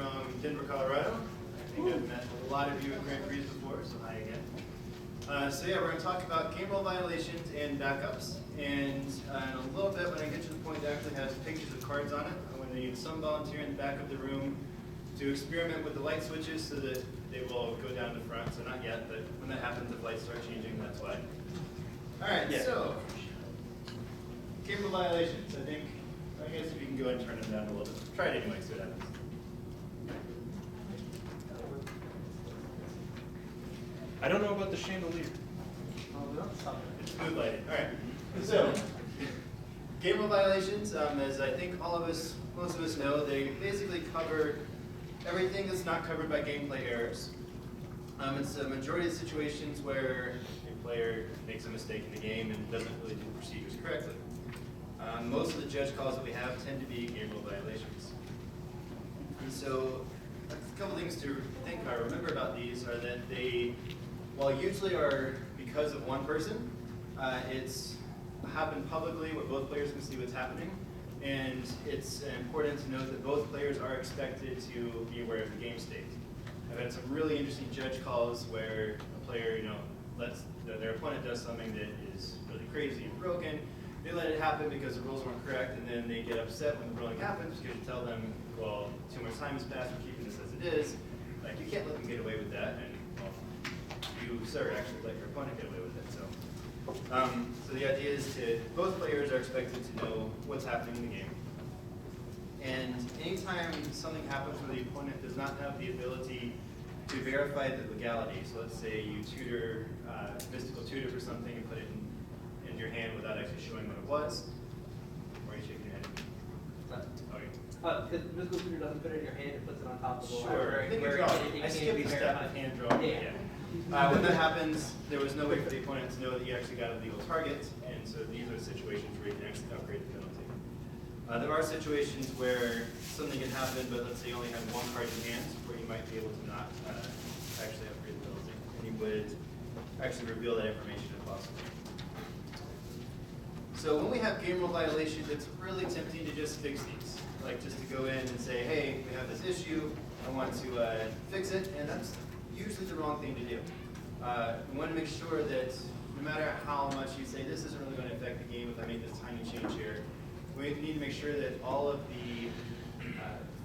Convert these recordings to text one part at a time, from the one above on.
from Denver, Colorado. I think I've met a lot of you at GRVs before, so hi again. So yeah, we're going to talk about game rule violations and backups. And in a little bit, when I get to the point that actually has pictures of cards on it, I'm going to need some volunteer in the back of the room to experiment with the light switches so that they will go down the front. So not yet, but when that happens, the lights start changing, that's why. All right, so game rule violations. I guess if you can go ahead and turn them down a little bit. Try it anyway, see what happens. I don't know about the chandelier. It's mood lighting. All right. So, game rule violations, as I think most of us know, they basically cover everything that's not covered by gameplay errors. It's a majority of situations where a player makes a mistake in the game and doesn't really do the procedures correctly. Most of the judge calls that we have tend to be game rule violations. And so, a couple things to think or remember about these are that they, while usually are because of one person, it's happened publicly where both players can see what's happening, and it's important to note that both players are expected to be aware of the game state. I've had some really interesting judge calls where a player, lets their opponent does something that is really crazy and broken. They let it happen because the rules weren't correct, and then they get upset when the ruling happens because you tell them, well, too much time has passed, we're keeping this as it is. Like, you can't let them get away with that, and well, you, sir, actually let your opponent get away with it. So the idea is both players are expected to know what's happening in the game. And anytime something happens where the opponent does not have the ability to verify the legality, so let's say you tutor, mystical tutor for something and put it in your hand without actually showing what it was, or are you shaking your head? The mystical tutor doesn't put it in your hand, it puts it on top of the Sure. I skipped the step of hand drawing. Yeah. When that happens, there was no way for the opponent to know that you actually got a legal target, and so these are situations where you can actually upgrade the penalty. There are situations where something can happen, but let's say you only have one card in hand, where you might be able to not actually upgrade the penalty, and you would actually reveal that information if possible. So when we have game rule violations, it's really tempting to just fix these. Like just to go in and say, hey, we have this issue, I want to fix it, and that's usually the wrong thing to do. We want to make sure that no matter how much you say this isn't really going to affect the game if I make this tiny change here, we need to make sure that all of the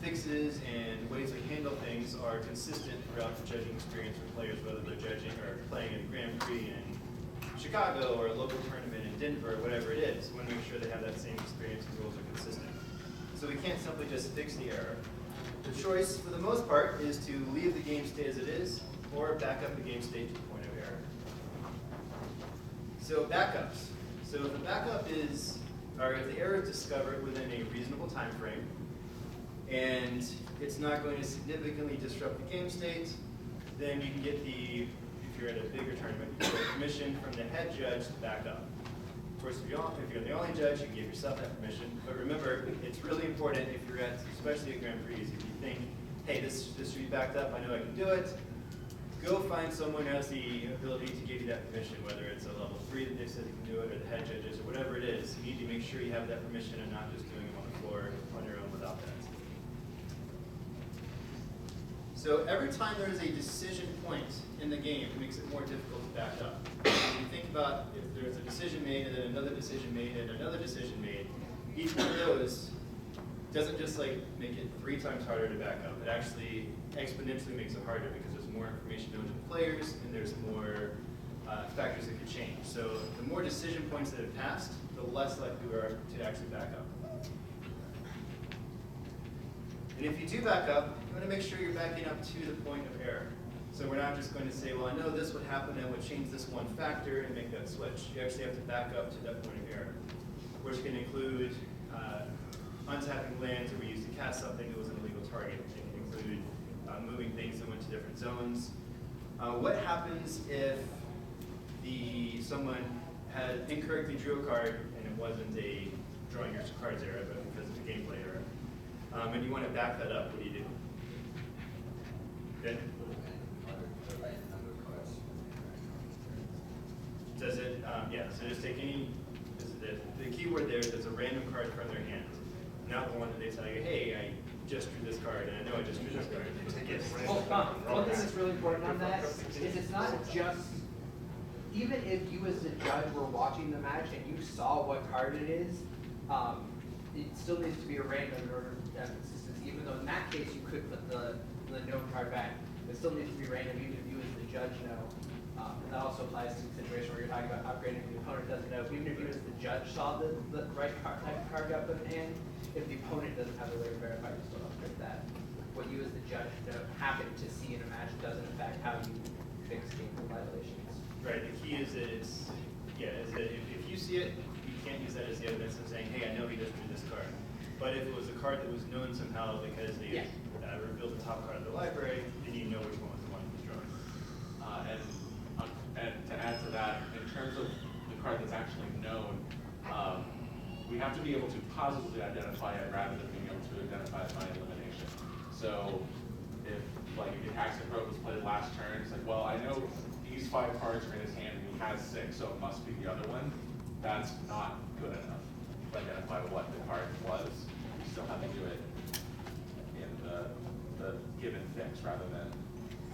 fixes and ways we handle things are consistent throughout the judging experience for players, whether they're judging or playing in a Grand Prix in Chicago or a local tournament in Denver or whatever it is. We want to make sure they have that same experience and rules are consistent. So we can't simply just fix the error. The choice, for the most part, is to leave the game state as it is, or back up the game state to the point of error. So backups. So if the backup is, or if the error is discovered within a reasonable time frame, and it's not going to significantly disrupt the game state, then you can get if you're at a bigger tournament, you can get permission from the head judge to back up. Of course, if you're the only judge, you can give yourself that permission. But remember, it's really important if you're at, especially at Grand Prix, if you think, hey, this should be backed up, I know I can do it, go find someone who has the ability to give you that permission, whether it's a level 3 that they said you can do it, or the head judges, or whatever it is. You need to make sure you have that permission and not just doing it on the floor on your own without that. So every time there is a decision point in the game, it makes it more difficult to back up. If you think about if there's a decision made and then another decision made and another decision made, each one of those doesn't just like make it 3 times harder to back up. It actually exponentially makes it harder because there's more information known to the players and there's more factors that could change. So the more decision points that have passed, the less likely we are to actually back up. And if you do back up, you want to make sure you're backing up to the point of error. So we're not just going to say, well, I know this would happen, I would change this one factor and make that switch. You actually have to back up to that point of error, which can include untapping lands that were used to cast something that was an illegal target. It can include moving things that went to different zones. What happens if someone had incorrectly drew a card and it wasn't a drawing your cards error, but because of a gameplay error? And you want to back that up, what do you do? Good? Does it, yeah, so just take any, the key word there is there's a random card from their hand, not the one that they tell you, hey, I just drew this card, and I know I just drew this card. Well, one thing that's really important on that is it's not just, even if you as the judge were watching the match and you saw what card it is, it still needs to be a random in order to have consistency, even though in that case you could put the known card back. It still needs to be random even if you as the judge know. And that also applies to the situation where you're talking about upgrading if the opponent doesn't know. Even if you as the judge saw the right type of card got put in hand, if the opponent doesn't have the way to verify, you still upgrade that. What you as the judge happen to see in a match doesn't affect how you fix gameful violations. Right, the key is that it's, is that if you see it, you can't use that as the evidence of saying, hey, I know he just drew this card. But if it was a card that was known somehow because they revealed the top card of the library, then you know which one was the one he was drawing. And to add to that, in terms of the card that's actually known, we have to be able to positively identify it rather than being able to identify it by elimination. So if like a taxing probe was played last turn, it's like, well, I know these 5 cards are in his hand and he has 6, so it must be the other one. That's not good enough to identify what the card was. You still have to do it in the given fix rather than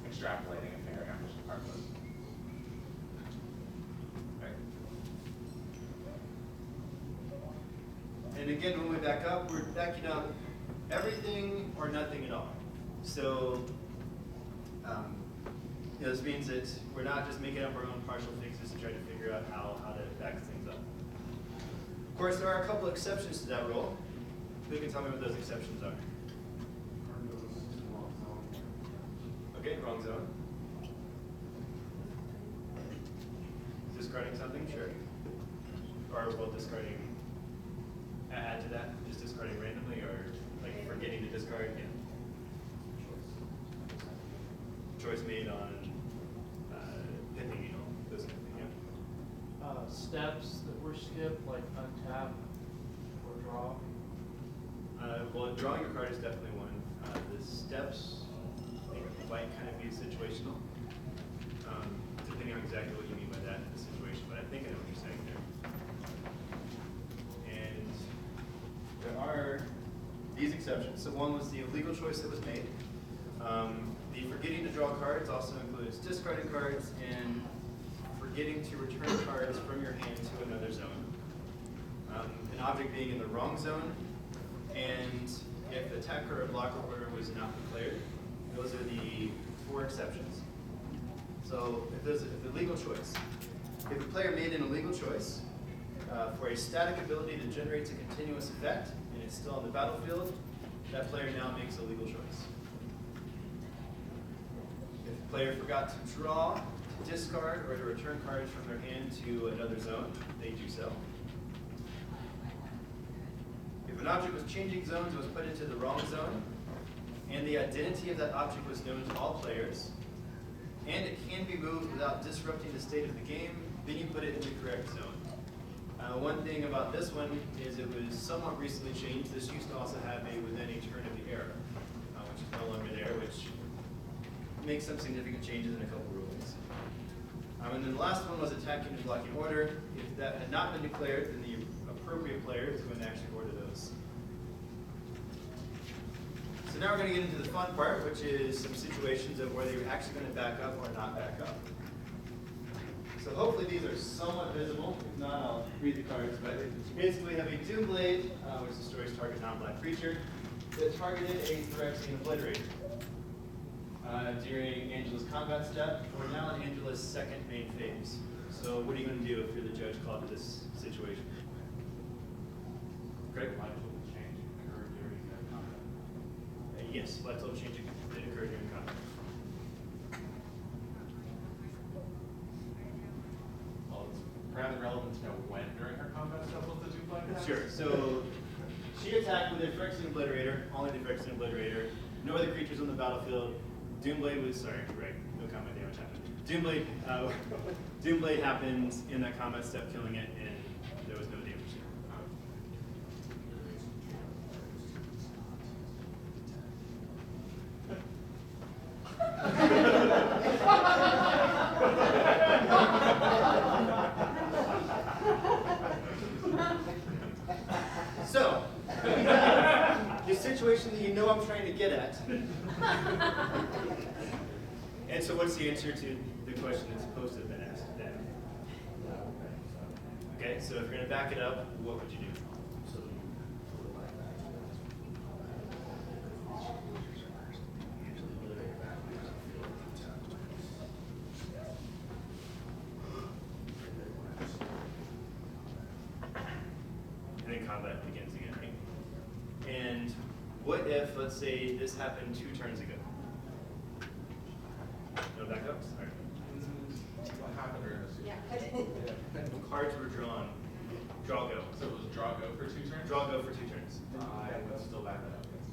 extrapolating and figuring out which the card was. And again, when we back up, we're backing up everything or nothing at all. So this means that we're not just making up our own partial fixes to try to figure out how to back things up. Of course, there are a couple exceptions to that rule. Who can tell me what those exceptions are? Okay, wrong zone. Discarding something, sure. Or well, discarding. Add to that, just discarding randomly, or like forgetting to discard. Yeah. Choice made on pithing needle, those kind of things. Yeah. Steps that were skipped, like untap or draw. Well, drawing a card is definitely one. The steps, I think, might kind of be situational, depending on exactly what you mean by that in the situation. But I think I know what you're saying there. And there are these exceptions. So one was the illegal choice that was made. The forgetting to draw cards also includes discarding cards and forgetting to return cards from your hand to another zone. An object being in the wrong zone, and if attacker or blocker order was not declared. Those are the 4 exceptions. So if there's a legal choice, if a player made an illegal choice for a static ability that generates a continuous effect and it's still on the battlefield, that player now makes a legal choice. If the player forgot to draw, to discard, or to return cards from their hand to another zone, they do so. If an object was changing zones and was put into the wrong zone, and the identity of that object was known to all players, and it can be moved without disrupting the state of the game, then you put it in the correct zone. One thing about this one is it was somewhat recently changed. This used to also have a within a turn of the era, which is no longer there, which makes some significant changes in a couple rulings. And then the last one was attacking and blocking order. If that had not been declared, then the appropriate player is going to actually order those. So now we're going to get into the fun part, which is some situations of whether you're actually going to back up or not back up. So hopefully these are somewhat visible. If not, I'll read the cards. But basically we have a Doom Blade, which destroys target non-black creature, that targeted a Phyrexian Obliterator. During Angela's combat step, we're now in Angela's second main phase. So what are you going to do if you're the judge called to this situation? Great. Life will change occur during combat. Yes, life level change did occur during combat. Well, it's rather relevant to know when during her combat step was the Doom Blade attack. Sure. So she attacked with a Phyrexian Obliterator, only the Phyrexian Obliterator. No other creatures on the battlefield. Doomblade was, sorry, right, no combat damage happened. Doomblade happened in that combat step, killing it, and there was no damage there. So, the situation that you know I'm trying to get get at. And so what's the answer to the question that's supposed to have been asked then? Okay, so if you're going to back it up, what would you do? And then combat begins again, right? And what if, let's say, this happened 2 turns ago? No backups? All right. What happened during this? Yeah. Cards were drawn. Draw go. So it was draw go for 2 turns? Draw go for 2 turns. I would still back that up, yes.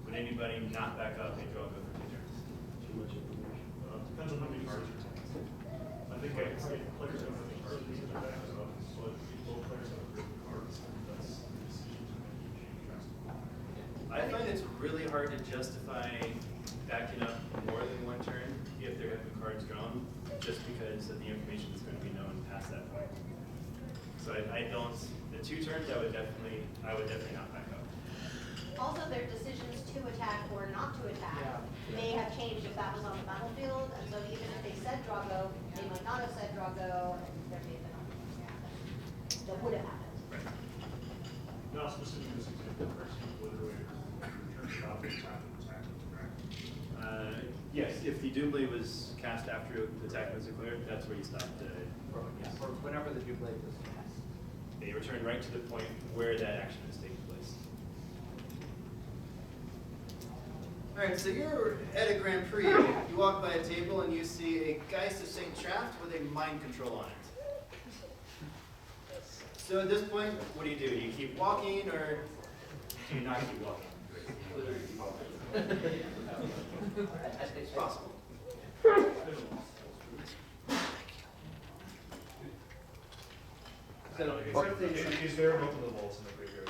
Would anybody not back up a draw go for 2 turns? Depends on how many cards you're taking. I think I can say players don't have any cards in their back, so both players have a group of cards. That's the decision to make. I find it's really hard to justify backing up more than 1 turn if there have been cards drawn, just because of the information that's going to be known past that point. So I don't, the 2 turns I would definitely not back up. Also, their decisions to attack or not to attack may have changed if that was on the battlefield, and so even if they said draw go, they might not have said draw go, and there may have been other things that happened. That would have happened. Now, specifically this example, person literally return shot, attack, correct? Yes, if the Doomblade was cast after the attack was declared, that's where you stop. Or whenever the Doublade was cast. They return right to the point where that action is taking place. All right, so you're at a Grand Prix. You walk by a table and you see a Geist of St. Traft with a mind control on it. So at this point, what do? Do you keep walking or do you not keep walking? It's possible. So, Is there multiple vaults in the graveyard?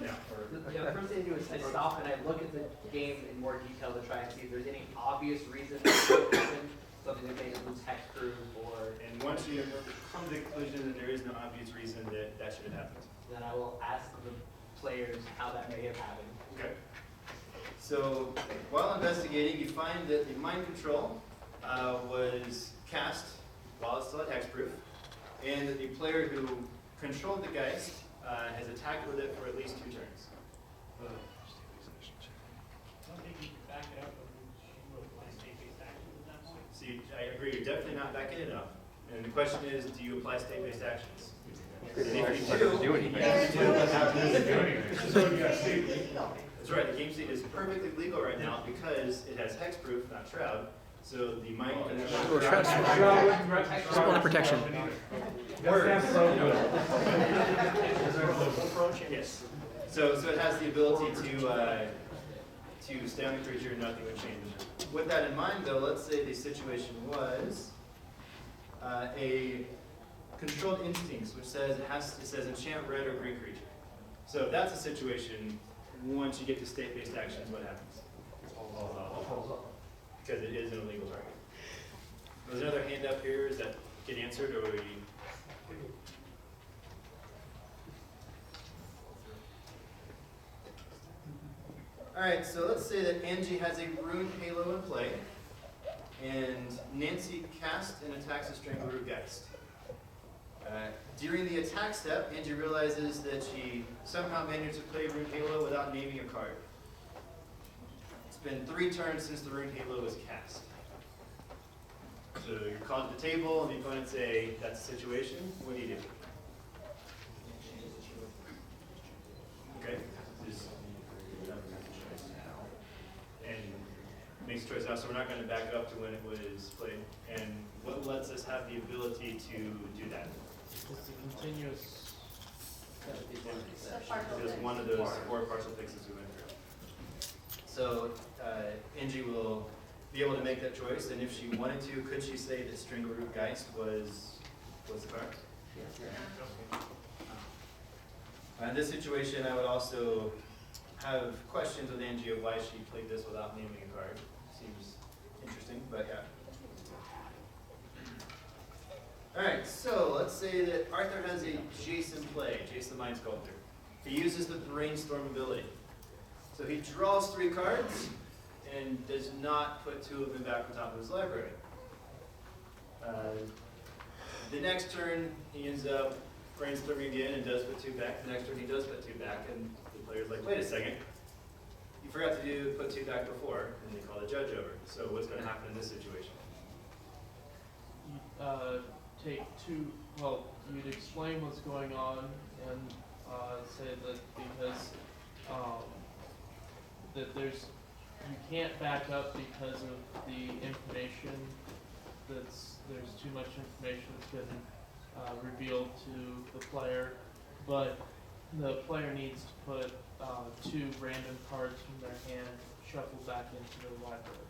Yeah. the first thing I do is I stop and I look at the game in more detail to try and see if there's any obvious reason that could happen, something that made it lose hexproof or. And once you come to the conclusion that there is no obvious reason that that should have happened. Then I will ask the players how that may have happened. Okay. So while investigating, you find that the mind control was cast while it's still at hexproof, and that the player who controlled the Geist has attacked with it for at least 2 turns. I don't think you can back it up, but you would apply state-based actions at that point. So I agree, you're definitely not backing it up. And the question is, do you apply state-based actions? And if you do, you have to do it. So, yeah, state. That's right, the game state is perfectly legal right now because it has hexproof, not shroud. So the mind control. Spell protection. Yes. So it has the ability to stay on the creature and nothing would change. With that in mind, though, let's say the situation was a controlled instincts, which says it says enchant red or green creature. So if that's a situation, once you get to state-based actions, what happens? Because it is an illegal target. There's another hand up here. Is that get answered, or are we? All right. So let's say that Angie has a Rune Halo in play, and Nancy casts and attacks a Strangleroot Geist. During the attack step, Angie realizes that she somehow managed to play Rune Halo without naming a card. It's been 3 turns since the Rune Halo was cast. So you're called to the table, and the opponents say, that's the situation. What do you do? Okay. And makes a choice now, so we're not going to back it up to when it was played. And what lets us have the ability to do that? It's a continuous. Just one of those 4 partial fixes we went through. So Angie will be able to make that choice, and if she wanted to, could she say that Strangleroot Geist was the card? Yes. In this situation, I would also have questions with Angie of why she played this without naming a card. Seems interesting, but yeah. All right, so let's say that Arthur has a Jason play, Jason the Mind Sculptor. He uses the Brainstorm ability. So he draws 3 cards and does not put 2 of them back on top of his library. The next turn, he ends up brainstorming again and does put 2 back. The next turn, he does put 2 back, and the player's like, wait a second, you forgot to put 2 back before, and they call the judge over. So what's going to happen in this situation? Take 2, well, you'd explain what's going on and say that because that you can't back up because of the information there's too much information that's been revealed to the player, but the player needs to put 2 random cards from their hand shuffled back into their library.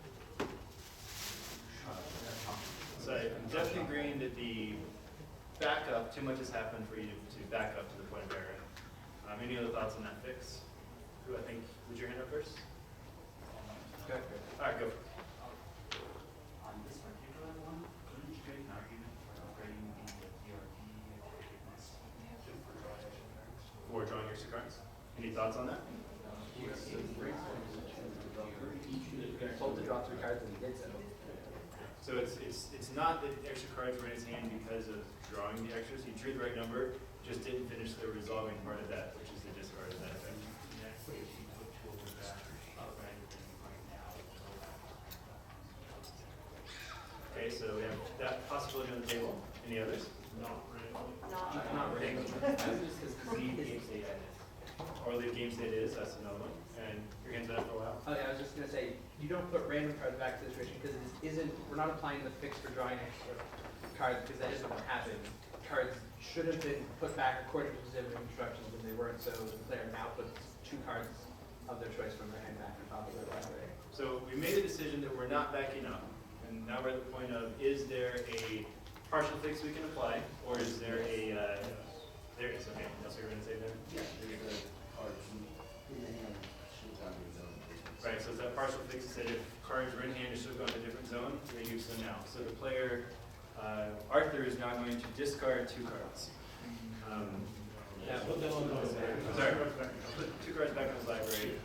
So I'm definitely agreeing that the backup, too much has happened for you to back up to the point of error. Any other thoughts on that fix? Who I think, would your hand up first? Okay. All right, go. On this particular one, couldn't you create an argument for upgrading the GRV For drawing extra cards? Any thoughts on that? He told to draw 3 cards and he did so. So it's not that extra cards were in his hand because of drawing the extras. He drew the right number, just didn't finish the resolving part of that, which is the discard of that effect. Okay, so we have that possibility on the table. Any others? Not really. Not really. Or leave game state is, that's another one. And your hand's been up for a while? Oh yeah, I was just gonna say, you don't put random cards back to the situation because this isn't, we're not applying the fix for drawing extra cards because that isn't what happened. Cards should have been put back according to specific instructions and they weren't, so the player now puts 2 cards of their choice from their hand back on top of their library. So we made a decision that we're not backing up. And now we're at the point of, is there a partial fix we can apply? Or is there a, there is, okay, that's what you're gonna say there? Yeah, there's a card in the hand should have gone to the zone. Right, so it's that partial fix that said if cards were in hand, it should have gone to a different zone, they use them now. So the player, Arthur, is now going to discard 2 cards. Sorry, I'll put 2 cards back in his library.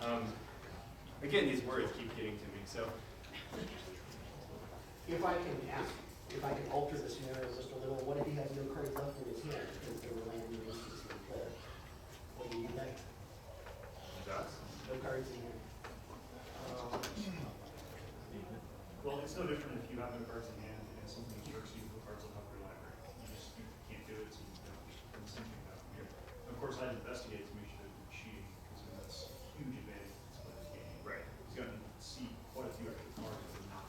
Again, these words keep getting to me, so. If I can alter the scenario just a little, what if he has no cards left in his hand because they were landing against the player? What do you do then? Joss? No cards in hand. Well, it's no different if you have no cards in hand and something instructs you to put cards on top of your library. You can't do it, so you don't. It's something that here. Of course, I'd investigate to make sure that you're cheating, because that's a huge advantage to play this game. Right. He's going to see quite a few extra cards that are not.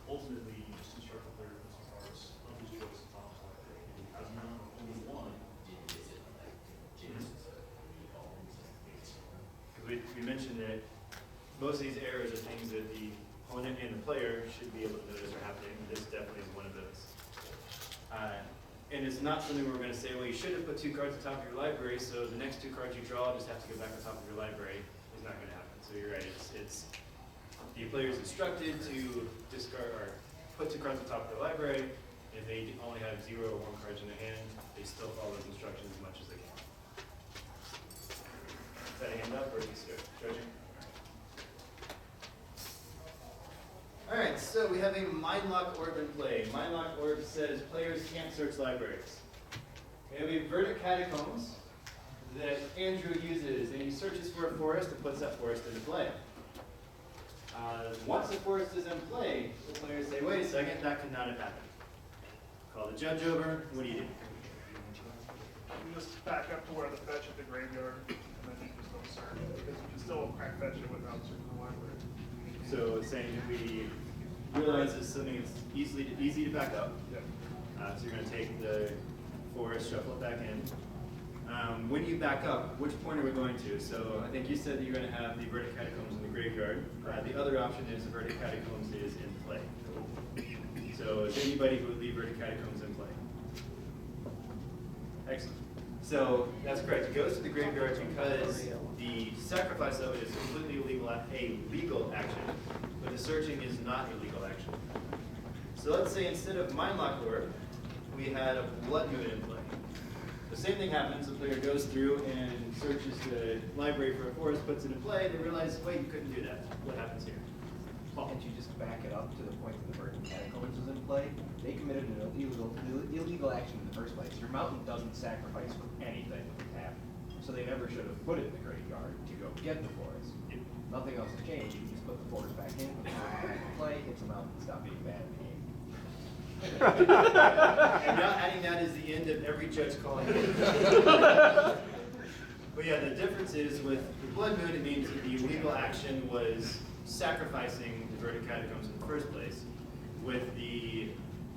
Ultimately, you just instruct the player to put some cards of his choice on top of his library. If he has none, only one. We mentioned that most of these errors are things that the opponent and the player should be able to notice are happening. This definitely is one of those. And it's not something we're going to say, well, you should have put 2 cards on top of your library, so the next 2 cards you draw just have to go back on top of your library. It's not going to happen. So you're right. It's the player is instructed to discard or put 2 cards on top of their library. If they only have 0 or 1 cards in their hand, they still follow those instructions as much as they can. Is that a hand up or is this good? Judging? All right, so we have a mind lock orb in play. Mind lock orb says players can't search libraries. We have a verdict catacombs that Andrew uses, and he searches for a forest and puts that forest into play. Once the forest is in play, the players say, wait a second, that could not have happened. Call the judge over, what do you do? You just back up to where the fetch at the graveyard, and then you just don't search, because you can still crack fetch it without searching the library. So it's saying that we realize it's something that's easy to back up. Yep. So you're going to take the forest, shuffle it back in. When you back up, which point are we going to? So I think you said that you're going to have the verdict catacombs in the graveyard. The other option is the verdict catacombs is in play. So is anybody who would leave verdict catacombs in play? Excellent. So that's correct. It goes to the graveyard because the sacrifice of it is completely illegal, a legal action, but the searching is not a legal action. So let's say instead of Mind Lock Orb, we had a Blood Moon in play. The same thing happens, the player goes through and searches the library for a forest, puts it in play, they realize, wait, you couldn't do that. What happens here? Can't you just back it up to the point that the Virgin Catacombs was in play? They committed an illegal action in the first place. Your mountain doesn't sacrifice for anything with the tap, so they never should have put it in the graveyard to go get the forest. Nothing else has changed. You just put the forest back in, put the forest back in play, it's a mountain, stop being bad in the game. And now adding that is the end of every judge calling it. But yeah, the difference is with the Blood Moon, it means that the illegal action was sacrificing the Verdant Catacombs in the first place. With the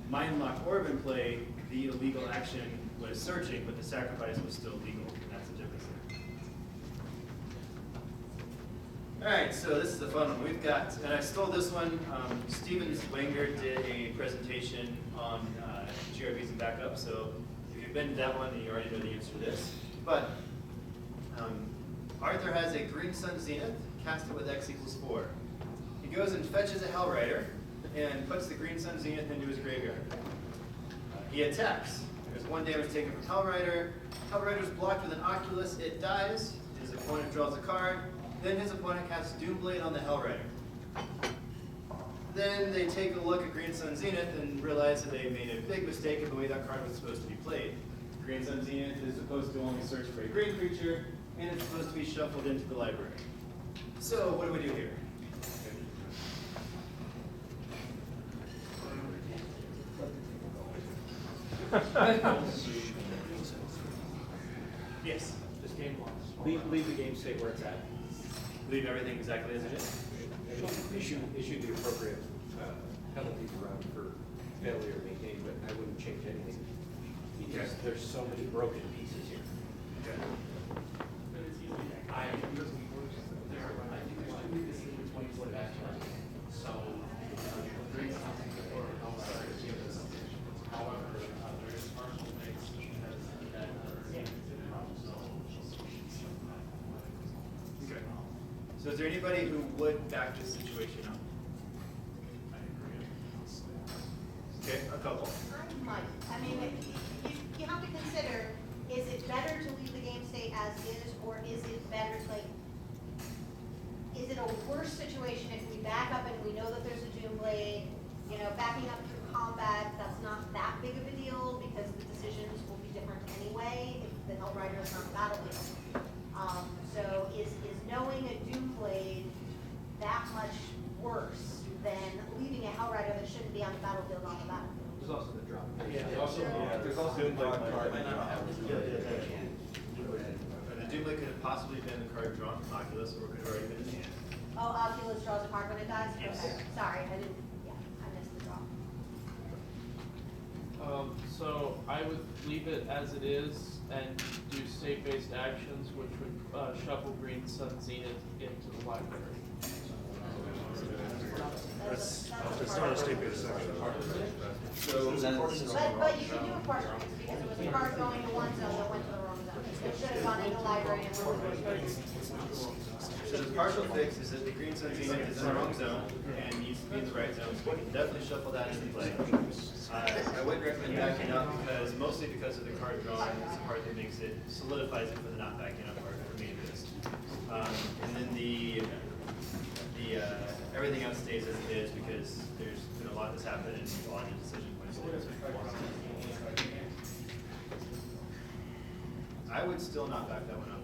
Mind Lock Orb in play, the illegal action was searching, but the sacrifice was still legal, and that's the difference there. All right, so this is the fun one. We've got, and I stole this one, Steven Wenger did a presentation on GRVs and Backups, so if you've been to that one, then you already know the answer to this. But Arthur has a Green Sun Zenith, cast it with X equals 4. He goes and fetches a Hellrider and puts the Green Sun Zenith into his graveyard. He attacks. There's 1 damage taken from Hellrider. Hellrider's blocked with an Oculus, it dies. His opponent draws a card. Then his opponent casts Doomblade on the Hellrider. Then they take a look at Green Sun Zenith and realize that they made a big mistake in the way that card was supposed to be played. Green Sun Zenith is supposed to only search for a green creature, and it's supposed to be shuffled into the library. So what do we do here? Yes. Just game loss. Leave the game state where it's at. Leave everything exactly as it is? Issue the appropriate penalties around for failure to maintain, but I wouldn't change anything. Because there's so many broken pieces here. Okay. I think there's two decisions when you put back to it. So, bring something or however, there is partial fix because that Okay. So is there anybody who would back this situation up? Okay, a couple. I might. I mean, you have to consider, is it better to leave the game state as is, or is it better, like, is it a worse situation if we back up and we know that there's a Doomblade? You know, backing up through combat, that's not that big of a deal because the decisions will be different anyway if the Hellrider is on the battlefield. So is knowing a Doomblade that much worse than leaving a Hellrider that shouldn't be on the battlefield on the battlefield? There's also the drop. There's also a broad card. The Doomblade could have possibly been the card drawn from Oculus, or it could have already been in the hand. Oh, Oculus draws a card when it dies? Yes. Okay, sorry, I didn't, yeah, I missed the draw. So I would leave it as it is and do state-based actions, which would shuffle Green Sun Zenith into the library. That's not a state-based section. So, But you can do a partial fix because it was a card going to one zone that went to the wrong zone. It should have gone in the library and rolled. so the partial fix is that the Green Sun Zenith is in the wrong zone and needs to be in the right zone, so we can definitely shuffle that into play. I wouldn't recommend backing up mostly because of the card drawing, it's the part that makes it, solidifies it for the not backing up part for me at least. And then the everything else stays as it is because there's been a lot that's happened and a lot of decision points. I would still not back that one up.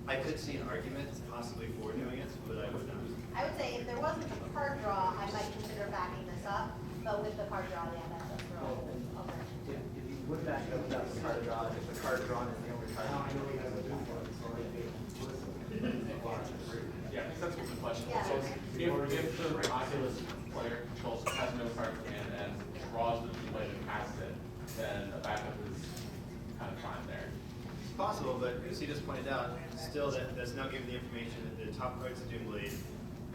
I could see an argument possibly for doing it, but I would not. I would say if there wasn't a card draw, I might consider backing this up, but with the card draw, yeah, that's a throw. If you would back it up without the card draw, if the card drawn is the only card. Yeah, I think that's what the question Yeah. is. So if the Oculus player has no card in hand and draws the Doomblade and casts it, then a backup is kind of fine there. It's possible, but as he just pointed out, still that's now giving the information that the top card's a Doomblade.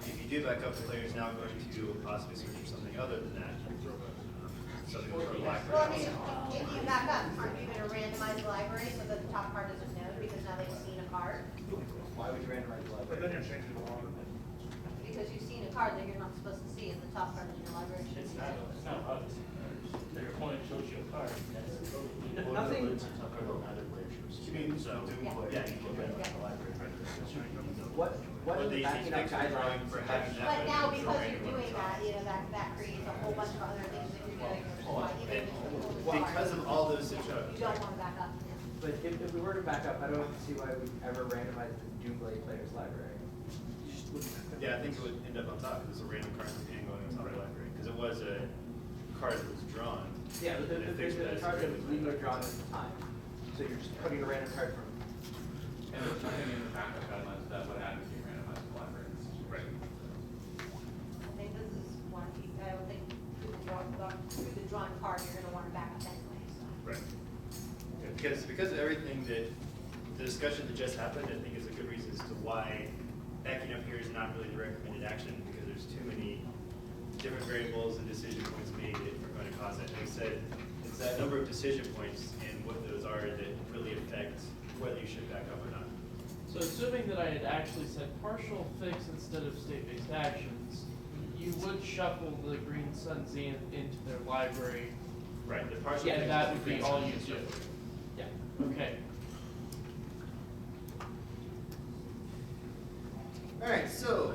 If you do back up, the player is now going to possibly search for something other than that. Something with a black Well, I card. mean, if you back up, aren't you gonna randomize the library so that the top card isn't known because now they've seen a card? Why would you randomize the But library? then you're changing the law. Because you've seen a card that you're not supposed to see and the top card in your library should It's be not, known. it's not us. Your opponent shows you a card, that's totally nothing, You mean, so, Yeah. yeah, you can rent Yeah. the library. what Or is they the backing up fix the drawing guidelines? for having that. But way now, to because control you're doing that, you know, that creates a whole bunch of other things that you're doing, which is why even if you Because of all those situations. you don't want to back up. But if we were to back up, I don't see why we'd ever randomize the Doomblade Players Library. Yeah, I think it would end up on top, because it's a random card companion going on top of the library, because it was a card that was drawn. Yeah, but And it fixed the that card that was separately. legally drawn at the time. So you're just putting a random card from. And there's nothing in the backup guidelines that would advocate randomized the library in this situation. I think this is one, I don't think through the drawn card, you're gonna want to back up anyway, so. Right. Yeah, because of everything that, the discussion that just happened, I think is a good reason as to why backing up here is not really the recommended action, because there's too many different variables and decision points made that are going to cause that. Like I said, it's that number of decision points and what those are that really affect whether you should back up or not. So assuming that I had actually said partial fix instead of state-based actions, you would shuffle the Green Sun Zenith into their library. Right, the partial. Yeah, fix that is would the be green all sun you do. stuff. Yeah, okay. All right, so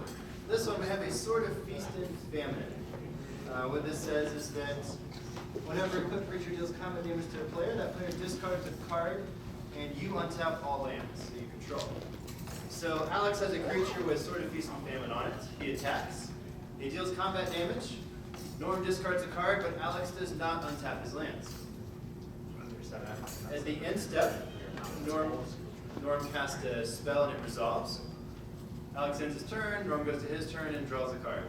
this one we have a sort of feast and famine. What this says is that whenever a equipped creature deals combat damage to a player, that player discards a card, and you untap all lands that you control. So Alex has a creature with sort of feast and famine on it. He attacks. He deals combat damage. Norm discards a card, but Alex does not untap his lands. At the end step, Norm casts a spell and it resolves. Alex ends his turn, Norm goes to his turn and draws a card.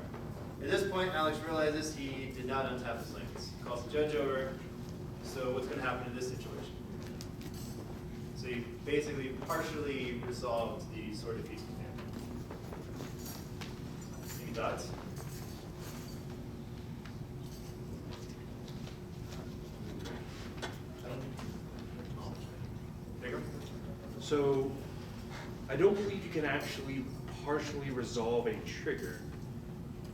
At this point, Alex realizes he did not untap his lands. He calls the judge over. So what's going to happen in this situation? So he basically partially resolved the sort of feast and famine. Any thoughts? Bigger? So, I don't believe you can actually partially resolve a trigger.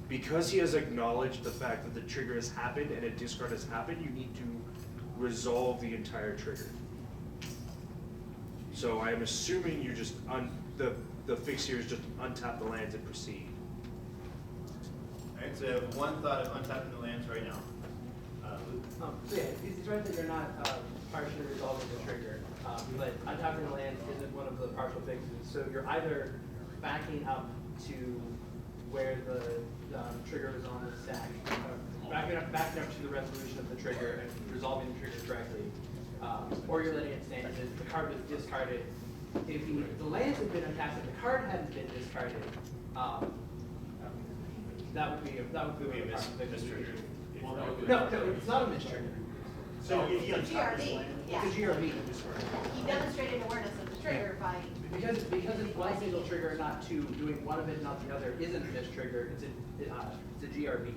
Because he has acknowledged the fact that the trigger has happened and a discard has happened, you need to resolve the entire trigger. So I'm assuming you just, the fix here is just untap the lands and proceed. All right, so I have one thought of untapping the lands right now. Luke? So yeah, it's right that you're not partially resolving the trigger, but untapping the lands isn't one of the partial fixes. So you're either backing up to where the trigger is on the stack, backing up to the resolution of the trigger and resolving the trigger correctly, or you're letting it stand. If the card was discarded, if the lands had been untapped and the card hadn't been discarded, that would be a partial fix. mistrigger. No, it's not a mistrigger. So if he It's a untapped his GRV, land. yeah. It's a GRV. He demonstrated awareness of the trigger by. Because it's one single trigger, not two, doing one of it, not the other, isn't a mistrigger, it's a GRV.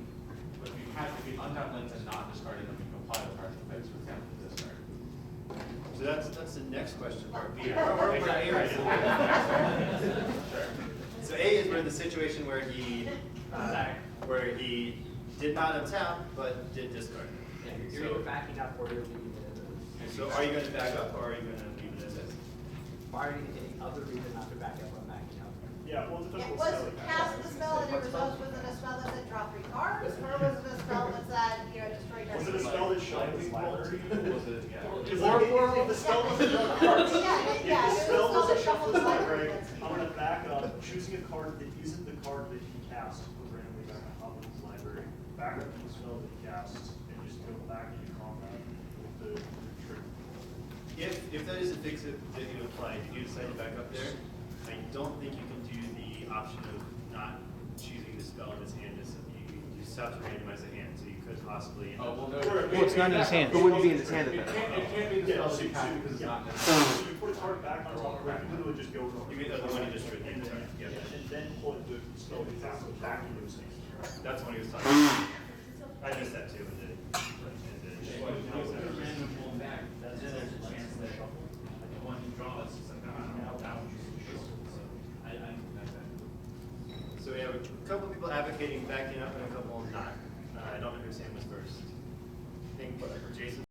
But if you untap lands and not discarded them, you can apply the partial fix with them to discard. So that's the next question, part B. We're A right now. So A is where the situation where he did not untap but did discard. You're either backing up or you're leaving it as is. So are you going to back up or are you going to leave it as is? Barring any other reason not to back up, I'm backing up. Yeah, well, it depends It what was spell he cast casts. the spell and it results within a spell that said draw 3 cards, or was it a spell that said, you know, destroy cards? Was it a spell that showed his library? Was it, yeah. If the spell doesn't draw cards, Yeah, if the it spell was a doesn't spell shuffle that his shuffles library, library. I'm gonna back up, choosing a card that isn't the card that he cast, put randomly back on top of his library, back up to the spell that he cast, and just go back into combat with the trigger. If that is a fix that you apply, if you decide to back up there, I don't think you can do the option of not choosing the spell in his hand. You just have to randomize the hand, so you could possibly. Oh, well, no. Well, it's not in his hand. It wouldn't be in his hand at It that can't, point. it can't be the Yeah, spell so that you cast because it's not so necessary. you put a card back on top, or you literally just go. You mean the one you just read? And Sorry, then, yeah. and then put the spell that he cast back into his hand. That's what he was talking about. I missed that too. So we have a couple people advocating backing up and a couple not. I don't know whose hand was first. I think Jason.